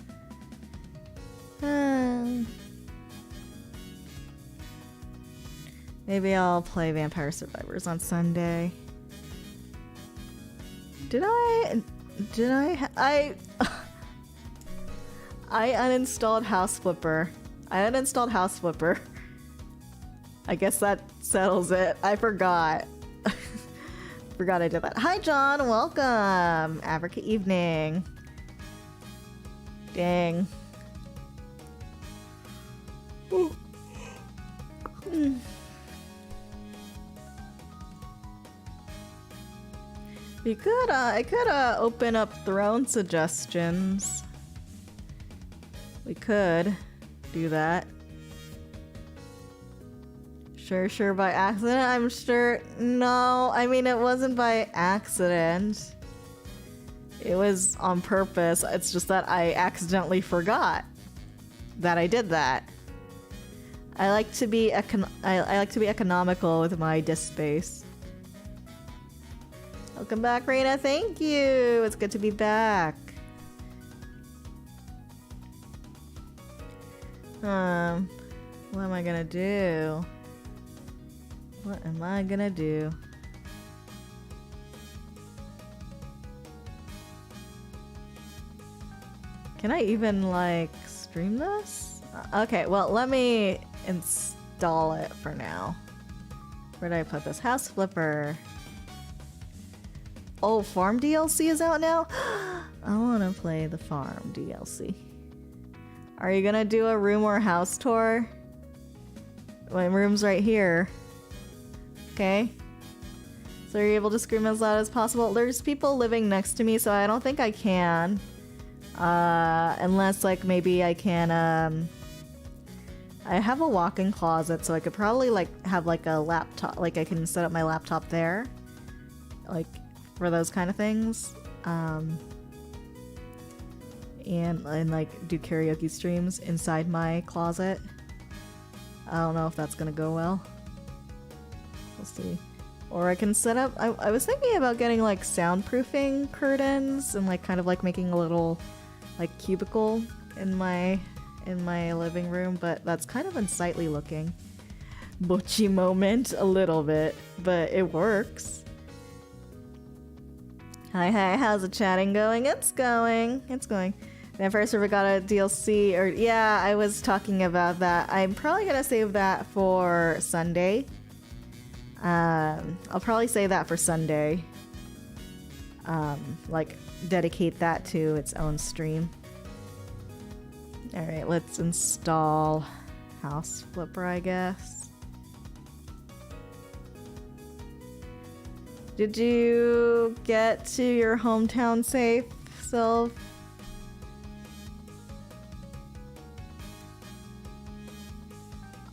Maybe I'll play Vampire Survivors on Sunday. I uninstalled House Flipper. I guess that settles it. I forgot. Forgot I did that. Hi, John. Welcome. Africa evening. Dang. I could open up throne suggestions. We could do that. Sure, by accident? I'm sure. No, I mean, it wasn't by accident. It was on purpose. It's just that I accidentally forgot that I did that. I like to be economical with my disk space. Welcome back, Reyna. Thank you. It's good to be back. What am I gonna do? What am I gonna do? Can I even, like, stream this? Okay, well, let me install it for now. Where did I put this? House Flipper. Oh, Farm DLC is out now? I wanna play the Farm DLC. Are you gonna do a room or house tour? My room's right here. Okay. So are you able to scream as loud as possible? There's people living next to me, so I don't think I can. Unless, like, maybe I can, I have a walk-in closet, so I could probably, like, have, like, a laptop, like, I can set up my laptop there. Like, for those kind of things. And like, do karaoke streams inside my closet. I don't know if that's gonna go well. We'll see. Or I can set up, I was thinking about getting, like, soundproofing curtains and, like, kind of, like, making a little, like, cubicle in my living room, but that's kind of unsightly looking. Butchy moment, a little bit, but it works. Hi, how's the chatting going? It's going. Then first we got a DLC, or yeah, I was talking about that. I'm probably gonna save that for Sunday. I'll probably save that for Sunday. Like, dedicate that to its own stream. Alright, let's install House Flipper, I guess. Did you get to your hometown safe, Sylv?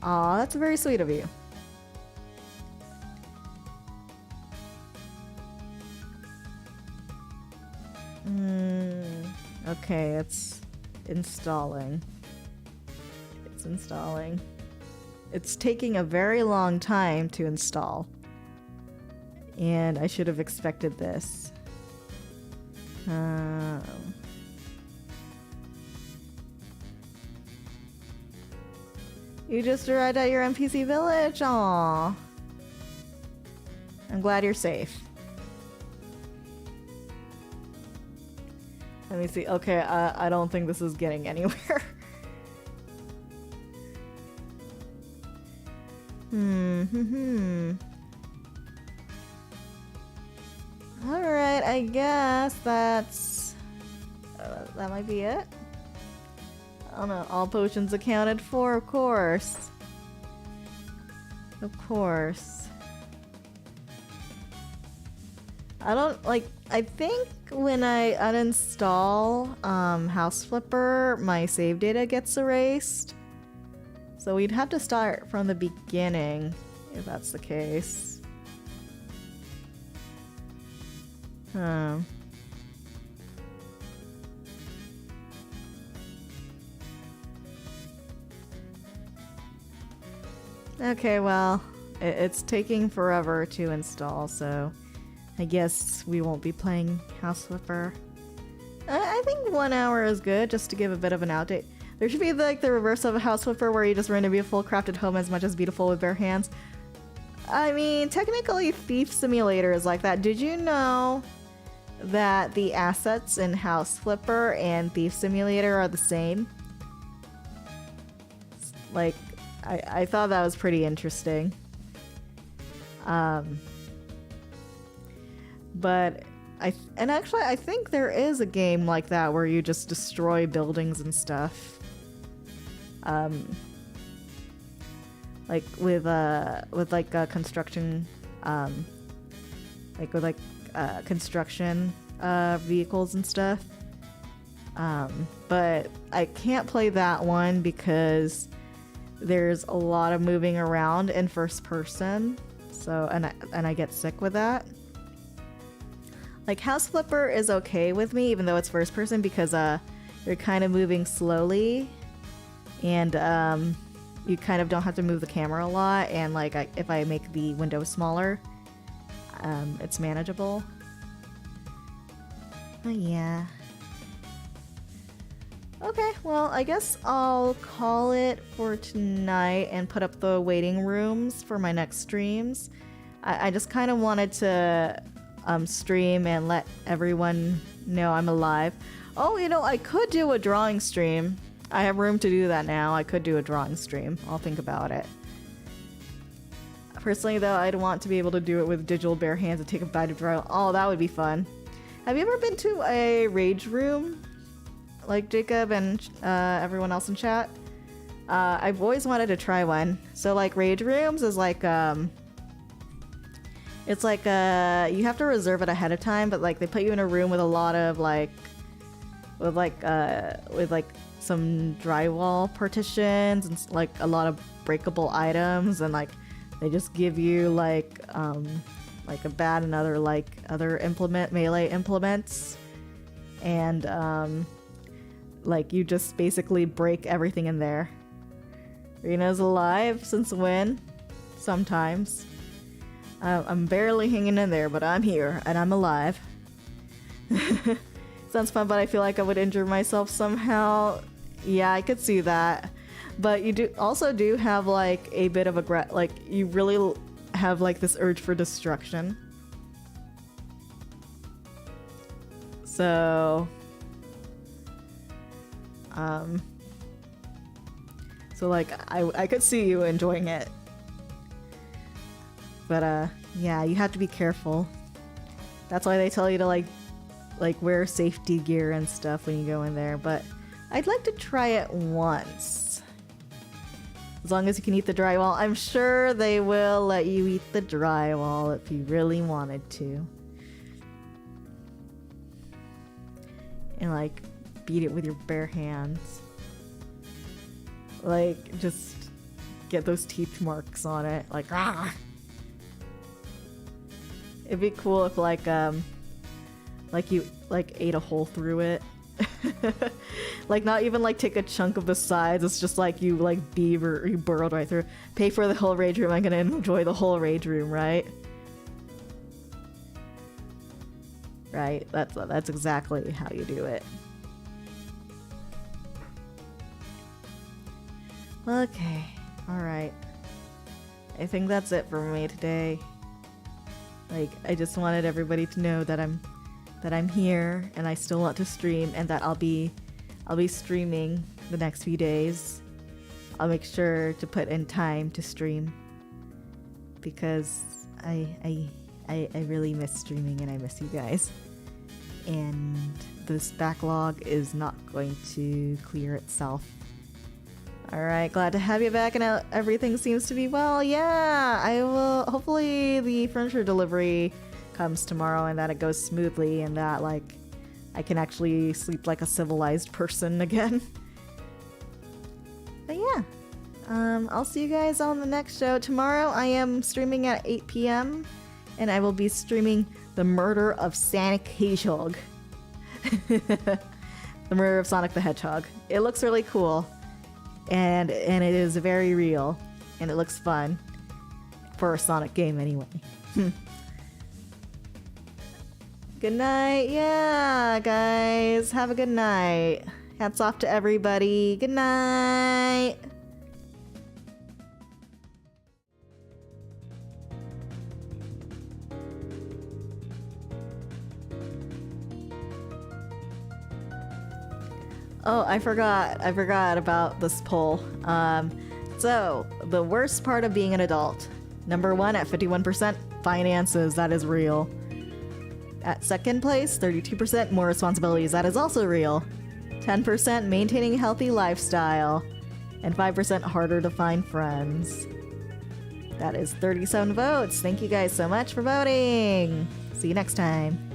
Aw, that's very sweet of you. Okay, it's installing. It's taking a very long time to install. And I should have expected this. You just arrived at your NPC village? Aww. I'm glad you're safe. Let me see. Okay, I don't think this is getting anywhere. Alright, I guess that's... that might be it. I don't know, all potions accounted for, of course. Of course. I don't, like, I think when I uninstall House Flipper, my save data gets erased. So we'd have to start from the beginning, if that's the case. Okay, well, it's taking forever to install, so I guess we won't be playing House Flipper. I think 1 hour is good, just to give a bit of an update. There should be, like, the reverse of a House Flipper where you just run to be a full crafted home as much as beautiful with bare hands. I mean, technically Thief Simulator is like that. Did you know that the assets in House Flipper and Thief Simulator are the same? Like, I thought that was pretty interesting. But actually I think there is a game like that where you just destroy buildings and stuff. Like with like construction, like with like construction vehicles and stuff. But I can't play that one because there's a lot of moving around in first person. So, and I get sick with that. Like House Flipper is okay with me, even though it's first person, because you're kind of moving slowly, and you kind of don't have to move the camera a lot. And like if I make the window smaller, it's manageable. Oh yeah. Okay, well, I guess I'll call it for tonight and put up the waiting rooms for my next streams. I just kind of wanted to stream and let everyone know I'm alive. Oh, you know, I could do a drawing stream. I have room to do that now. I could do a drawing stream. I'll think about it. Personally, though, I'd want to be able to do it with digital bare hands and take a bite of drywall. Oh, that would be fun. Have you ever been to a rage room? Like Jacob and everyone else in chat? I've always wanted to try one. So like rage rooms is like it's like you have to reserve it ahead of time, but like they put you in a room with a lot of like with some drywall partitions and like a lot of breakable items, and like they just give you like a bat and other melee implements, and like you just basically break everything in there. Rena's alive since when? Sometimes. I'm barely hanging in there, but I'm here and I'm alive. Sounds fun, but I feel like I would injure myself somehow. Yeah, I could see that. But you do have like a bit of like you really have like this urge for destruction. So so like I could see you enjoying it. But yeah, you have to be careful. That's why they tell you to like wear safety gear and stuff when you go in there. But I'd like to try it once. As long as you can eat the drywall. I'm sure they will let you eat the drywall if you really wanted to. And like beat it with your bare hands. Like just get those teeth marks on it. Like ah. It'd be cool if like you like ate a hole through it. Like not even like take a chunk of the sides. It's just like you burrowed right through. Pay for the whole rage room. I'm gonna enjoy the whole rage room, right? Right. That's exactly how you do it. Okay. All right. I think that's it for me today. Like I just wanted everybody to know that I'm here and I still want to stream, and that I'll be streaming the next few days. I'll make sure to put in time to stream because I really miss streaming and I miss you guys. And this backlog is not going to clear itself. Alright, glad to have you back, and everything seems to be well. Yeah, I will. Hopefully the furniture delivery comes tomorrow and that it goes smoothly and that like I can actually sleep like a civilized person again. But yeah, I'll see you guys on the next show. Tomorrow I am streaming at 8 p.m. and I will be streaming The Murder of Sonic Hedgehog. The Murder of Sonic the Hedgehog. It looks really cool. And it is very real, and it looks fun for a Sonic game anyway. Good night, yeah, guys. Have a good night. Hats off to everybody. Good night. Oh, I forgot about this poll. So, the worst part of being an adult. Number 1 at 51%, finances, that is real. At second place, 32%, more responsibilities, that is also real. 10%, maintaining a healthy lifestyle. And 5%, harder to find friends. That is 37 votes. Thank you guys so much for voting. See you next time.